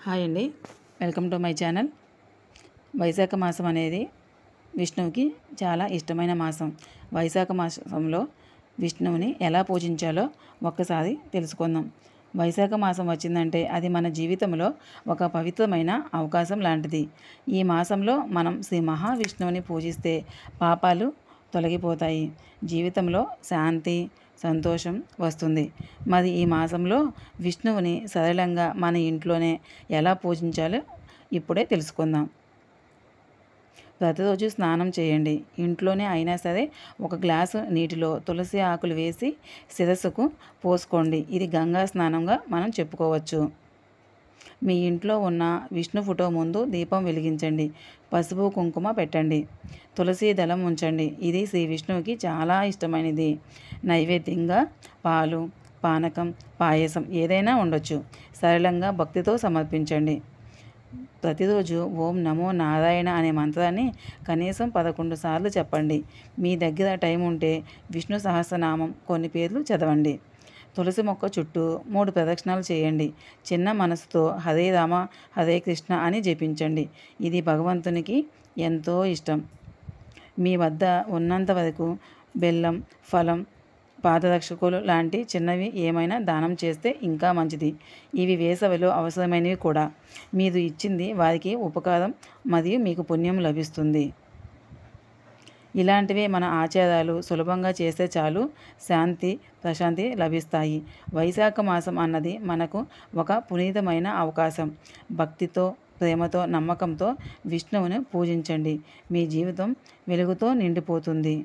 Hi అండి, welcome to my channel. వైశాఖ మాసం అనేది విష్ణువుకి చాలా ఇష్టమైన మాసం. వైశాఖ మాసంలో విష్ణువుని ఎలా పూజించాలో ఒక్కసారి తెలుసుకుందాం. వైశాఖ మాసం వచ్చిందంటే అది మన జీవితంలో ఒక పవిత్రమైన అవకాశం లాంటిది. ఈ మాసంలో మనం శ్రీ మహావిష్ణువుని పూజిస్తే పాపాలు తొలగిపోతాయి, జీవితంలో శాంతి సంతోషం వస్తుంది. మరి ఈ మాసంలో విష్ణువుని సరళంగా మన ఇంట్లోనే ఎలా పూజించాలో ఇప్పుడే తెలుసుకుందాం. ప్రతిరోజు స్నానం చేయండి. ఇంట్లోనే అయినా సరే ఒక గ్లాసు నీటిలో తులసి ఆకులు వేసి శిరస్సుకు పోసుకోండి. ఇది గంగా స్నానంగా మనం చెప్పుకోవచ్చు. మీ ఇంట్లో ఉన్న విష్ణు ఫోటో ముందు దీపం వెలిగించండి. పసుపు కుంకుమ పెట్టండి. తులసి దళం ఉంచండి. ఇది శ్రీ విష్ణువుకి చాలా ఇష్టమైనది. నైవేద్యంగా పాలు, పానకం, పాయసం ఏదైనా ఉండొచ్చు. సరళంగా భక్తితో సమర్పించండి. ప్రతిరోజు ఓం నమో నారాయణ అనే మంత్రాన్ని కనీసం 11 సార్లు చెప్పండి. మీ దగ్గర టైం ఉంటే విష్ణు సహస్రనామం కొన్ని పేర్లు చదవండి. తులసి మొక్క చుట్టూ 3 ప్రదక్షిణాలు చేయండి. చిన్న మనసుతో హరే రామ హరే కృష్ణ అని జపించండి. ఇది భగవంతునికి ఎంతో ఇష్టం. మీ వద్ద ఉన్నంత వరకు బెల్లం, ఫలం, పాదరక్షకులు లాంటి చిన్నవి ఏమైనా దానం చేస్తే ఇంకా మంచిది. ఇవి వేసవిలో అవసరమైనవి కూడా. మీరు ఇచ్చింది వారికి ఉపకారం మరియు మీకు పుణ్యం లభిస్తుంది. ఇలాంటివే మన ఆచారాలు సులభంగా చేస్తే చాలు, శాంతి ప్రశాంతి లభిస్తాయి. వైశాఖ మాసం అన్నది మనకు ఒక పునీతమైన అవకాశం. భక్తితో, ప్రేమతో, నమ్మకంతో విష్ణువుని పూజించండి. మీ జీవితం వెలుగుతో నిండిపోతుంది.